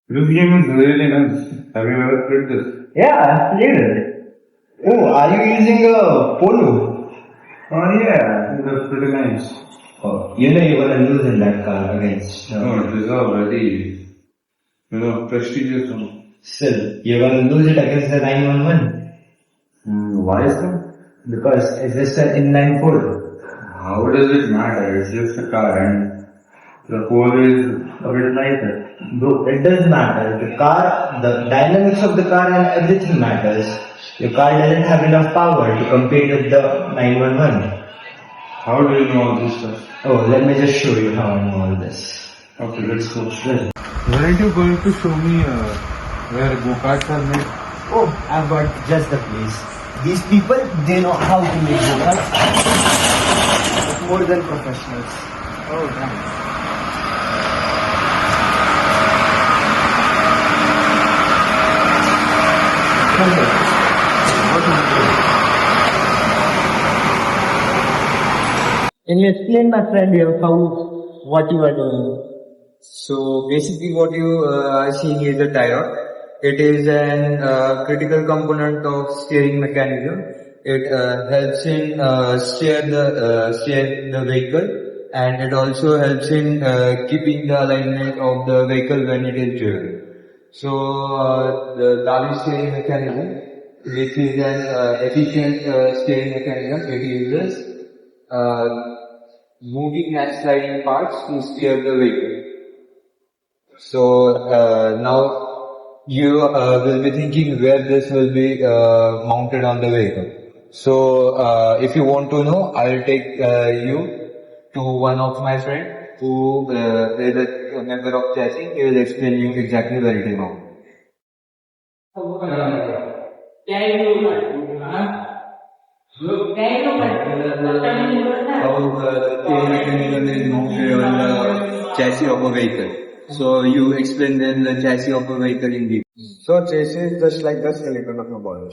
This game is really nice. Have you ever played this? Yeah, I've played it. Oh, are you using a polo? Oh yeah, that's pretty nice. Oh, you know you're gonna lose in that car against. No, these are very, prestigious one. Still, you're gonna lose it against the 911. Why is that? Because it's just an inline four. How does it matter? It's just a car and the pole is a bit lighter. Bro, it does matter. The car, the dynamics of the car and everything matters. Your car doesn't have enough power to compete with the 911. How do you know all this stuff? Oh, let me just show you how I know all this. Okay, let's go. Weren't you going to show me where go-karts are made? Oh, I've got just the place. These people, they know how to make go-karts. More than professionals. Oh, damn. Can you explain, my friend, here what you are doing? So basically what you are seeing is a tire. It is an critical component of steering mechanism. It helps in steer the vehicle, and it also helps in keeping the alignment of the vehicle when it is driven. So the Dali steering mechanism, which is an efficient steering mechanism, it uses moving and sliding parts to steer the vehicle. So now you will be thinking where this will be mounted on the vehicle. So if you want to know, I will take you to one of my friends who is a member of chassis. He will explain you exactly where it is mounted. How steering mechanism is mounted on the chassis of a vehicle. So you explain then the chassis of a vehicle in detail. So chassis is just like the skeleton of a body.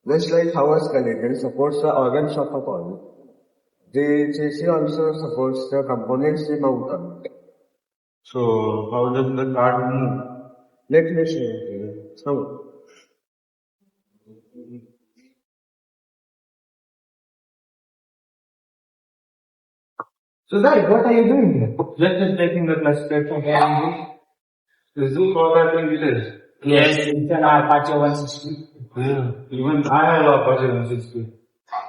Just like how a skeleton supports the organs of a body, the chassis also supports the components they mount on. So, how does the car move? Let me show you. So, Guys, what are you doing here? Just taking the clutch plate from the engine. This is what I think it is. Yes, it's an Apache 160. Yeah. Even I have a Apache 160.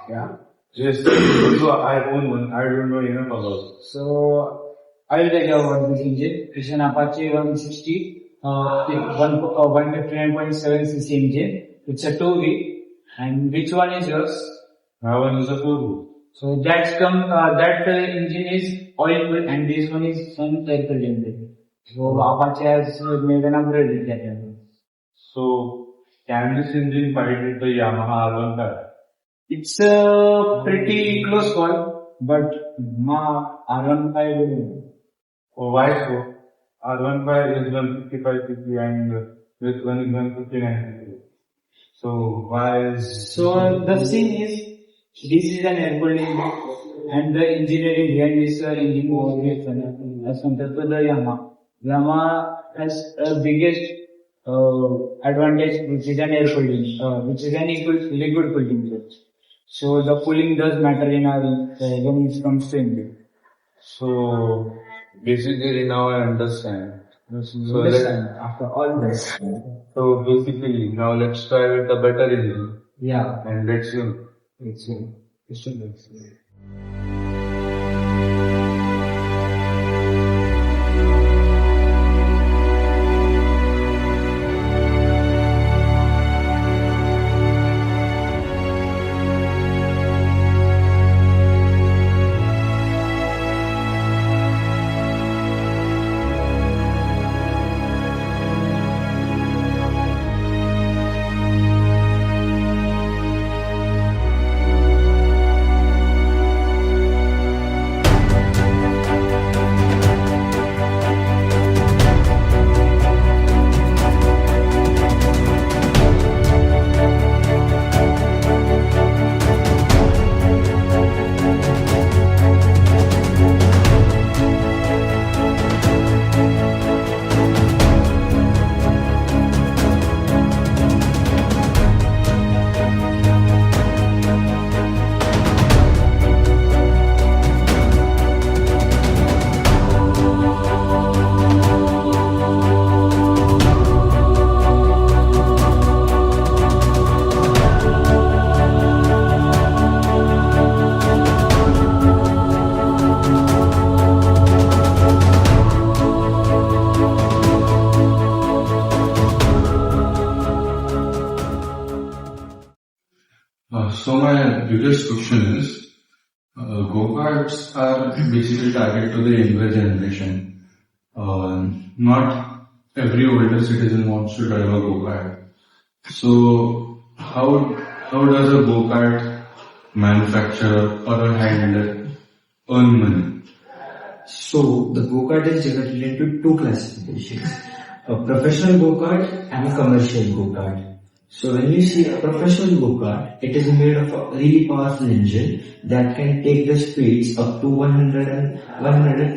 Yeah. Yes, also I own one. I don't know enough about it. So, I will tell you about this engine. It's an Apache 160, 159.7cc engine. It's a 2V. And which one is yours? My one is a 4V. So that engine is oil cooled and this one is sun air cooled engine. So Apache has made an upgrade with that engine. So, can this engine fight with the Yamaha R15? It's a pretty close call, but R15. Oh, why so? R15 is 155cc and this one is 159cc. So, why is... So the thing is, this is an air cooled engine and the engineering behind this engine was as compared to the Yamaha. Yamaha has a biggest advantage, which is an air cooling, which is an liquid cooling. So the cooling does matter in our when it comes to engine. So, basically now I understand. So After all this. So basically now let's try with the better engine. Yeah. And let's see. It's So my biggest question is, go-karts are basically targeted to the younger generation. Not every older citizen wants to drive a go-kart. So how does a go-kart manufacturer or a handler earn money? So the go-kart is divided into two classifications, a professional go-kart and a commercial go-kart. So when you see a professional go-kart, it is made of a really powerful engine that can take the speeds up to 100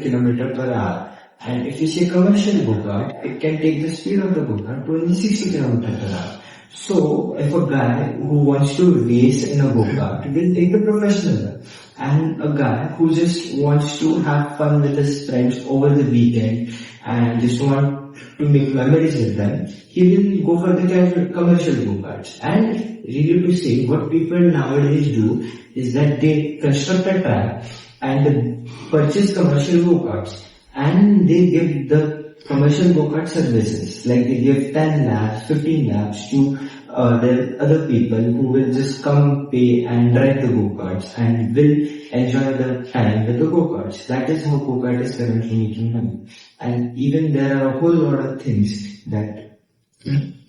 km per hour. And if you see a commercial go-kart, it can take the speed of the go-kart to only 60 km per hour. So if a guy who wants to race in a go-kart will take the professional one, and a guy who just wants to have fun with his friends over the weekend and just want to make memories with them, he will go for the commercial go-karts. And really to say, what people nowadays do is that they construct a track and purchase commercial go-karts, and they give the commercial go-kart services, like they give 10 lakhs, 15 lakhs to the other people who will just come pay and drive the go-karts and will enjoy the time with the go-karts. That is how go-kart is currently making money. And even there are a whole lot of things that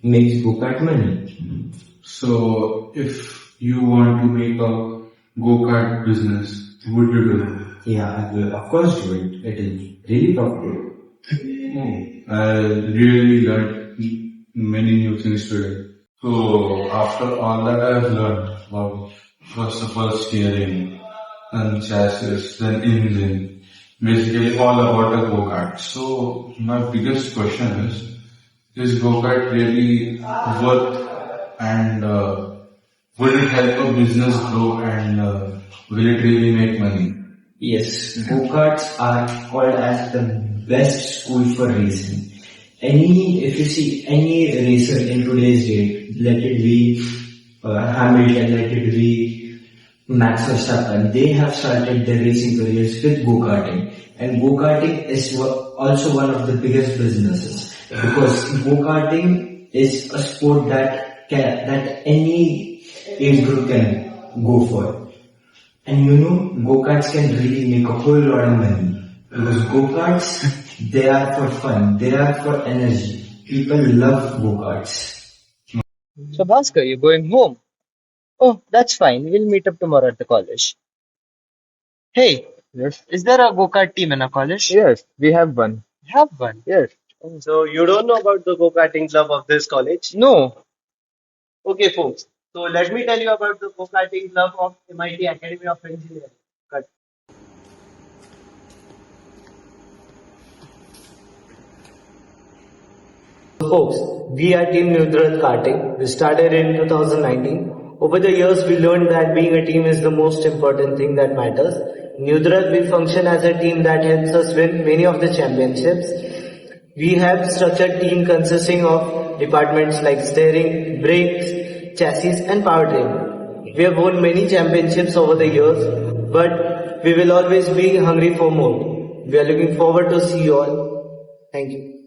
makes go-kart money. So if you want to make a go-kart business, would you do it? Yeah, I will of course do it. It is really profitable. I really learned many new things today. So after all that I have learned about first of all steering, then chassis, then engine, basically all about a go-kart. So my biggest question is go-kart really worth, and will it help a business grow, and will it really make money? Yes, go-karts are called as the best school for racing. If you see any racer in today's date, let it be Hamilton, let it be Max Verstappen, they have started their racing careers with go-karting. And go-karting is also one of the biggest businesses, because go-karting is a sport that any age group can go for. And go-karts can really make a whole lot of money, because go-karts, they are for fun, they are for energy. People love go-karts. So Bhaskar, you're going home. Oh, that's fine. We'll meet up tomorrow at the college. Hey, Yes, is there a go-kart team in our college? yes, we have one. Have one. Yes. So you don't know about the go-karting club of this college? No. Okay, folks. So let me tell you about the go-karting club of MIT Academy of Engineering. Cut. So folks, we are Team Niyudrath Karting. We started in 2019. Over the years, we learned that being a team is the most important thing that matters. Niyudrath, we function as a team that helps us win many of the championships. We have structured team consisting of departments like steering, brakes, chassis and powertrain. We have won many championships over the years, but we will always be hungry for more. We are looking forward to see you all. Thank you.